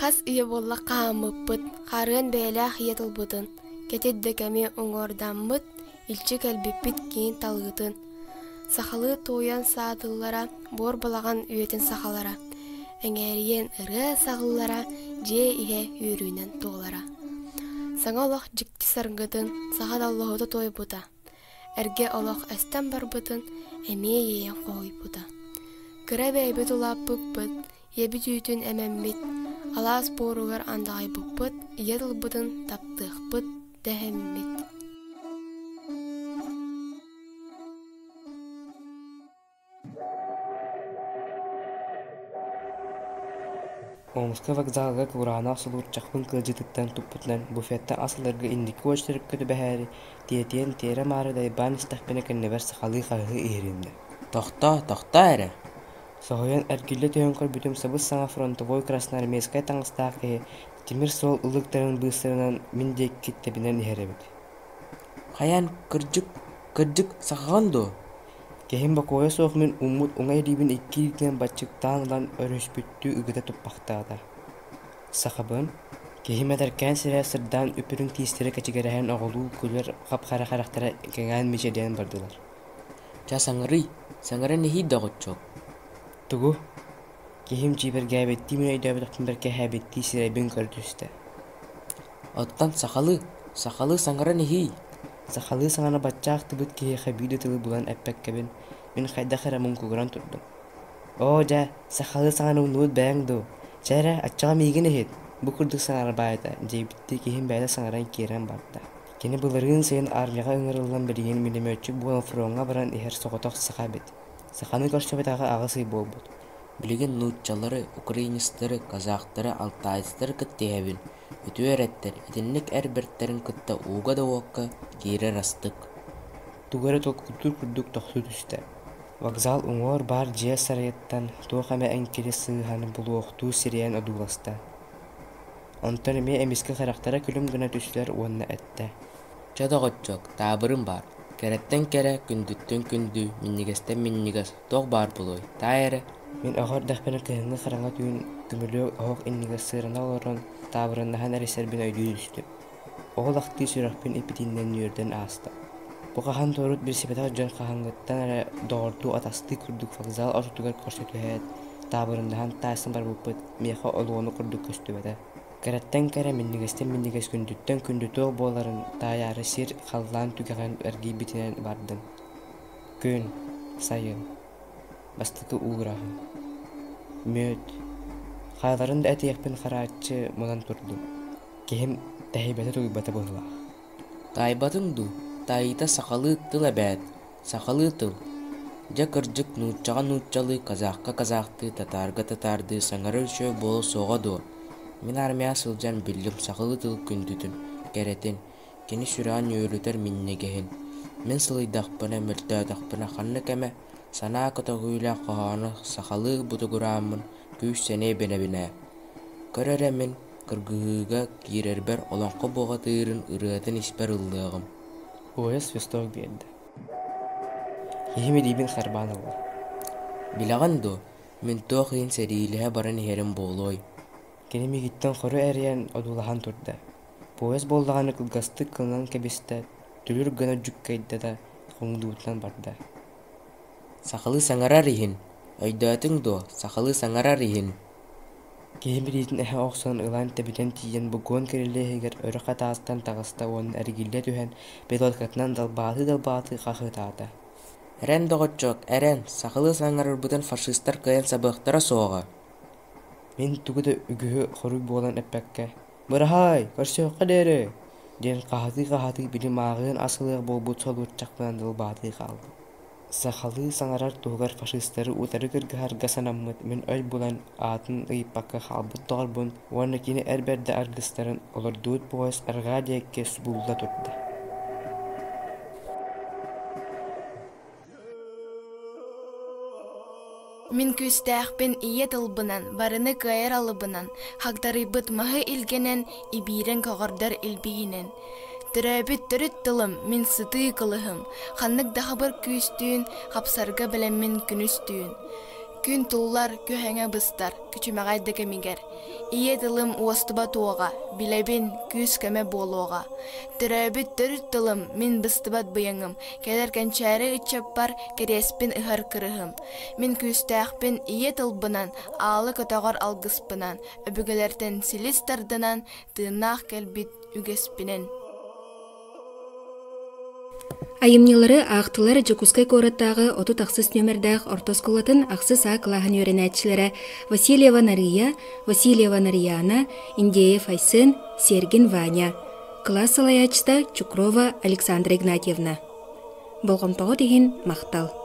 Хас ие болла қаамыппыт, қарыын бәйләқ етілбытын, кетедді кәме оңорданмыт, илчі кәлбіппіт кейін талғытын. Сақалы тойан саадыллара, бор балаған үйетін сақалара, әңәріен ұры сағыллара, же ihe үйрінен тоғлара. Саңа олық жікті сарғытын, сағад Аллахуды той бұта. Әрге олық әстен бар бұтын, әме еен қой бұта. Кіра бәйбіт ұлап бұппыт, ебіт үйтін әмәммет, алас боруғар андағай бұппыт, еділ бұтын таптық бұт дәхеммет. Омска вокзалга курана сулур чахпын кылжытыктан туппутнан буфетта асылырга индики очтырып көтү бәһәри тиетиен тере маарыдай бан истахпене кеннебер сахалы хагы иһиринде. Тохта эре. Соһоян эргилле төһөнкөр бүтүм сабыс саңа фронтовой красноармейская таңыстаакы тимир сол ылыктарын быыстарынан миндек киттебинен иһеребит. Хаян кыржык сахагандо. Кехим бакоя соохмин уммут уңай дибин иккиликтен бачыктаанлан өрөспүттүү үгүтэ туппактаата. Сахабын кехим эдеркен сире сырдан үпүрүн тиистери качыгерэхэн оголуу күлөр капкара характара кеңаан мичеден бардылар. Ча саңары нехи дагочок. Тугу кехим жибергәбетти мен өйдөбөтөктөн берке хәбетти сиребин көрдүстө. Оттан сахалы саңары нехи. Сахалы саңана батчаакты бут кие хабиде тылы булан эппеккебин мен хайда харамын кугуран турдум. О жа сахалы саңана унут бәңду. Чара аччага миген эхет. Бу курдук саңара байта жебитти кихим бәйле саңаран кирен барда. Кени булырын сен армияга ыңырылган берген минометчик булан фронга баран эхер сокоток сахабет. Саханы көрсөбетага агысы болбут. Билеген нутчалары, украинистары, казактары, алтайстары кыттыябин. Үтүөреттер, итинник әрбірттерін кытта уға да уаққа кейре растык. Тугары толкутур күрдік тоқты түсті. Вокзал уңор бар жия сарайеттан тоқаме әңкелі сыйғаны бұл оқту сириян одуласта. Онтан эме эмиске характара күлім гына түслер уанна әтті. Чадағотчок, табырым бар. Кәреттен кәрі, күндіттен күнді, миннигестен миннигес, тоқ бар бұлой. Тайыры. Мен ағар дәқпені күйінгі қараңа түйін күмілі оқ иннигес сырына оларан табырыннахан әресербін өйдүй үсті. Оғыл ақты сүрақпен эпидиннен үйерден аста. Бұ қахан торут бір себетақ жан қахаңғыттан әрі доғырду атасты күрдік вокзал ортутығар көрсету әйет. Табырыннахан тайсын бар бұппыт, меха олуғаны күрдік көсті бәді. Кәрәттен кәрі миннигес күндіттен күндіті оқ боларын тайары сир қаллан түгіған әргей бітінен бардым. Күн, сайын, бастықы уғырағын. Мөт, қайларын да әтеекпен қаратшы мұнан тұрдым. Кехім тәйбәті тұйбаты болылақ. Тайбатын ду, тайыта сақалы тыл әбәт, сақалы тыл. Жа кыржык нутчаға нутчалы, казаққа казақты, татарға татарды, саңары шөй болу соға ду. Мен армия сылжан білім сақалы тыл күндүтін, кәретін, кені сүрән өйлітер миннегехін. Мен сылайдақпына, мөлтәдақпына қанны кәмә, сана катагыйла қағаны сақалы бұтығырамын, күйіс сәне бәне-бәне. Көрәрәмін, кыргыға кирербер оланқы боғатырын ұрыатын іспер ұллығым. Оя свисток берді. Ехеме дейбін қарбан олар. Билағанду, мен тоқиын сәриліға барын ерім болой. Кенеме гиттен қору әриян одулахан тұрды. Пояс болдағаны кылгасты кылынан кәбесті, түлір гына жүккайда да қоңдуытынан барды. Сақалы саңарар ихин. Өйдөтің до, сақалы саңарар ихин. Кеме дейтін әхі оқсан ылан тәбітен тиен бұгон керелігер өрі қатастан тағыста оның әргілі түхен бетолкатынан далбаты қақы таады. Әрен доғытчок, әрен, сақалы саңарар бұтын фашистар кайын сабықтара соға. Мен түгіді үгігі қору болан әппәкке. Бұрахай, көрсеуққа дәрі. Ден қағаты білім ағын асылығы бол бұт сол ұтчақпынан далбаты қалды. Сақалы саңарар туғар фашистары утары кыргахар гасанаммыт мен өй булан атын ыйпакка халбыт тоғарбын, уанна кені әрбәрді аргыстарын олар дуыт пояс арға дейекке субулда тұрды. Мин күстәқпен ие тылбынан, барыны кайыр алыбынан, хақтары бұтмағы илгенен, ибирен қағырдар илбейінен. Түрәбіт түріт тылым, мин сыты қылығым, қаннық дағы бір күстүйін, қапсарға білем мен күністүйін. Күн туллар көһәңә быстар, күчүмәгәйді кемигер. Ие тылым уостыба туога, билебин күз кеме болуога. Түрәбит төрүт тылым, мин быстыбат быйыңым. Кәдер кәнчәре ичаппар, кереспин ыхар кырыхым. Мин күстәхпин ие тылбынан, алы көтөгөр алгыспынан, өбүгелертен силистардынан, тыыннаах кәлбит үгеспинен. Айымнелары ақтылар Жокускай кораттағы оту тақсыз нөмірдәқ ортосколатын ақсыз ақылағын өрінәтшілері Васильева Нария, Васильева Нарияна, Индеев Айсын, Сергин Ваня. Класс алаячта Чукрова Александра Игнатьевна. Болғымтағы деген мақтал.